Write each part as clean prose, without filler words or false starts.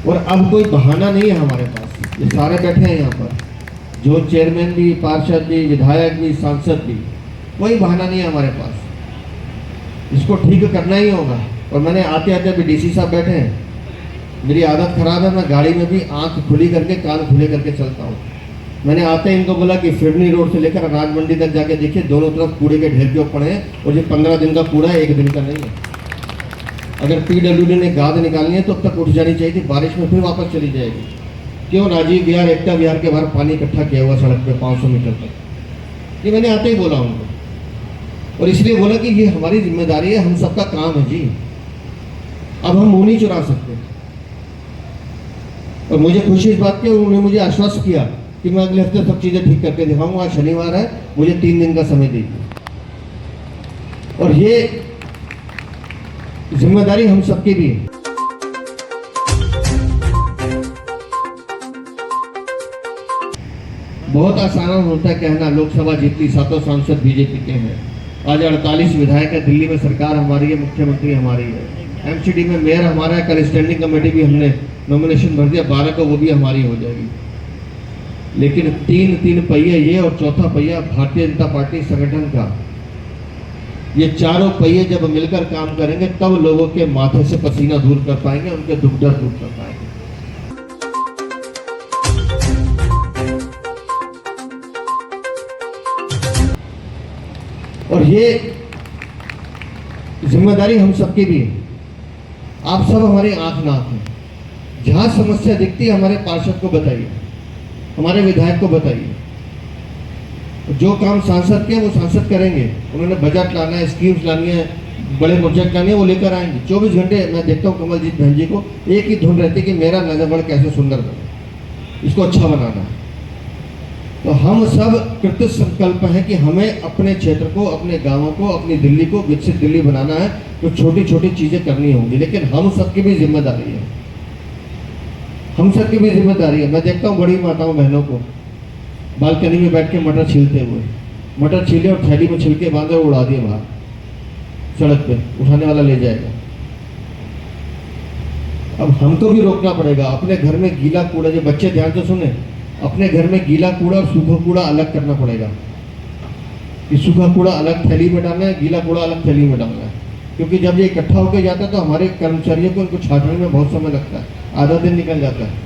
और अब कोई बहाना नहीं है हमारे पास। ये सारे बैठे हैं यहाँ पर, जो चेयरमैन भी, पार्षद भी, विधायक भी, सांसद भी, कोई बहाना नहीं है हमारे पास। इसको ठीक करना ही होगा। और मैंने आते आते अभी डीसी साहब बैठे हैं, मेरी आदत खराब है, मैं गाड़ी में भी आंख खुली करके कान खुले करके चलता हूँ। मैंने आते इनको बोला कि फिरनी रोड से लेकर अनाज मंडी तक जाके देखिए, दोनों तरफ कूड़े के ढेर क्यों पड़े हैं, और ये 15 दिन का कूड़ा है, 1 दिन का नहीं है। अगर पीडब्ल्यूडी ने गाद निकालनी है तो अब तक उठ जानी चाहिए थी, बारिश में फिर वापस चली जाएगी। क्यों राजीव विहार, एकता विहार के बाहर पानी इकट्ठा किया हुआ सड़क पे 500 मीटर तक? ये मैंने आते ही बोला उनको, और इसलिए बोला कि ये हमारी जिम्मेदारी है, हम सबका काम है जी। अब हम मुंह नहीं चुरा सकते। और मुझे खुशी इस बात की, उन्होंने मुझे आश्वस्त किया कि मैं अगले हफ्ते सब चीज़ें ठीक करके दिखाऊंगा। आज शनिवार है, मुझे 3 दिन का समय दीजिए। और ये जिम्मेदारी हम सबकी भी है। बहुत आसान होता है कहना, लोकसभा जीती, 7 सांसद बीजेपी के हैं, आज 48 विधायक है, दिल्ली में सरकार हमारी है, मुख्यमंत्री हमारी है, एमसीडी में मेयर हमारा है, कल स्टैंडिंग कमेटी भी हमने नॉमिनेशन भर दिया, 12 को वो भी हमारी हो जाएगी। लेकिन 3 पहिए ये और चौथा पहिया भारतीय जनता पार्टी संगठन का, ये चारों पहिए जब मिलकर काम करेंगे तब लोगों के माथे से पसीना दूर कर पाएंगे, उनके दुख दर्द दूर कर पाएंगे। और ये जिम्मेदारी हम सबकी भी है। आप सब हमारी आंख नाक हैं। जहां समस्या दिखती है हमारे पार्षद को बताइए, हमारे विधायक को बताइए। जो काम सांसद के वो सांसद करेंगे। उन्होंने बजट लाना है, स्कीम्स लानी है, बड़े प्रोजेक्ट लाने हैं, वो लेकर आएंगे। 24 घंटे मैं देखता हूँ कमलजीत बहन जी को एक ही धुन रहती है कि मेरा नजरगढ़ कैसे सुंदर बने, इसको अच्छा बनाना है। तो हम सब कृत संकल्प है कि हमें अपने क्षेत्र को, अपने गांवों को, अपनी दिल्ली को विकसित दिल्ली बनाना है। तो छोटी छोटी चीजें करनी होंगी, लेकिन हम सबकी भी जिम्मेदारी है, हम सबकी भी जिम्मेदारी है। मैं देखता हूँ बड़ी माताओं बहनों को बालकनी में बैठ के मटर छीलते हुए, मटर छीले और थैली में छिलके बांधे और उड़ा दिए बाहर सड़क पे, उठाने वाला ले जाएगा। अब हमको भी रोकना पड़ेगा। अपने घर में गीला कूड़ा, जो बच्चे ध्यान से सुने, अपने घर में गीला कूड़ा और सूखा कूड़ा अलग करना पड़ेगा। कि सूखा कूड़ा अलग थैली में डालना है, गीला कूड़ा अलग थैली में डालना है। क्योंकि जब ये इकट्ठा होकर जाता है तो हमारे कर्मचारियों को इनको छांटने में बहुत समय लगता है, आधा दिन निकल जाता है।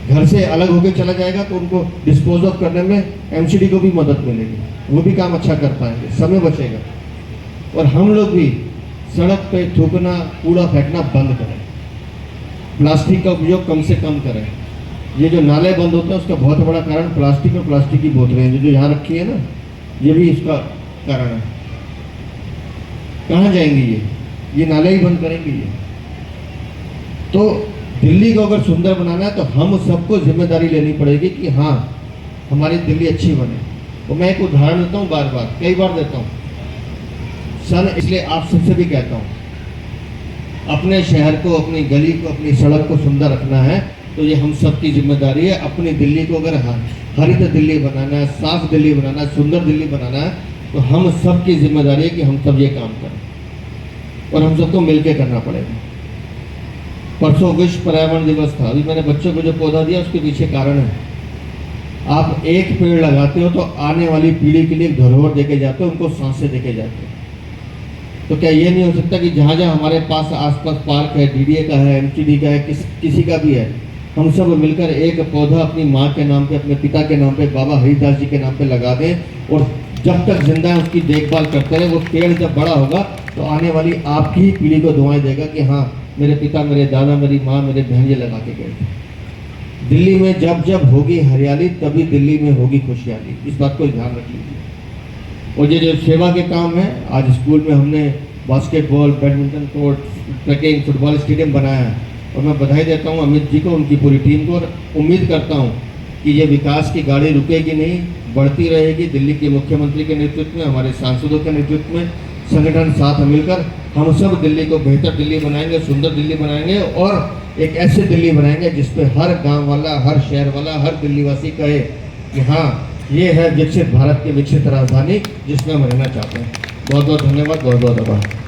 घर से अलग होकर चला जाएगा तो उनको डिस्पोज ऑफ करने में एमसीडी को भी मदद मिलेगी, वो भी काम अच्छा कर पाएंगे, समय बचेगा। और हम लोग भी सड़क पे थूकना, कूड़ा फेंकना बंद करें, प्लास्टिक का उपयोग कम से कम करें। ये जो नाले बंद होते हैं उसका बहुत बड़ा कारण प्लास्टिक और प्लास्टिक की बोतलें जो यहाँ रखी है ना, ये भी इसका कारण है। कहाँ जाएंगी ये नाले ही बंद करेंगे ये। तो दिल्ली को अगर सुंदर बनाना है तो हम सबको जिम्मेदारी लेनी पड़ेगी कि हाँ हमारी दिल्ली अच्छी बने। तो मैं एक उदाहरण देता हूँ, बार बार कई बार देता हूँ सर, इसलिए आप सबसे भी कहता हूँ अपने शहर को, अपनी गली को, अपनी सड़क को सुंदर रखना है तो ये हम सब की जिम्मेदारी है। अपनी दिल्ली को अगर हरित दिल्ली बनाना है, साफ दिल्ली बनाना है, सुंदर दिल्ली बनाना है तो हम सब की जिम्मेदारी है कि हम सब ये काम करें और हम सबको मिलकर करना पड़ेगा। परसों विश्व पर्यावरण दिवस था, अभी मैंने बच्चों को जो पौधा दिया उसके पीछे कारण है। आप एक पेड़ लगाते हो तो आने वाली पीढ़ी के लिए एक धरोहर देके जाते हो, उनको सांसें देके जाते हो। तो क्या ये नहीं हो सकता कि जहाँ जहाँ हमारे पास आसपास पार्क है, डीडीए का है, एमसीडी का है, किसी का भी है, हम सब मिलकर एक पौधा अपनी माँ के नाम पे, अपने पिता के नाम पे, बाबा हरिदास जी के नाम पे लगा दें और जब तक जिंदा है उसकी देखभाल करते रहे। वो पेड़ जब बड़ा होगा तो आने वाली आपकी ही पीढ़ी को दुआएं देगा कि हाँ मेरे पिता, मेरे दादा, मेरी माँ, मेरे बहन ये लगा के गए थे। दिल्ली में जब जब होगी हरियाली तभी दिल्ली में होगी खुशहाली, इस बात को ध्यान रख लीजिए। और ये जो सेवा के काम है, आज स्कूल में हमने basketball, badminton court, tracking, football stadium बनाया है और मैं बधाई देता हूँ अमित जी को, उनकी पूरी टीम को, और उम्मीद करता हूँ कि ये विकास की गाड़ी रुकेगी नहीं, बढ़ती रहेगी। दिल्ली के मुख्यमंत्री के नेतृत्व में, हमारे सांसदों के नेतृत्व में, संगठन साथ मिलकर हम सब दिल्ली को बेहतर दिल्ली बनाएंगे, सुंदर दिल्ली बनाएंगे और एक ऐसे दिल्ली बनाएंगे जिसपे हर गांव वाला, हर शहर वाला, हर दिल्लीवासी कहे कि हाँ ये है विकसित भारत की विकसित राजधानी जिसमें हम रहना चाहते हैं। बहुत बहुत धन्यवाद, बहुत बहुत आभार।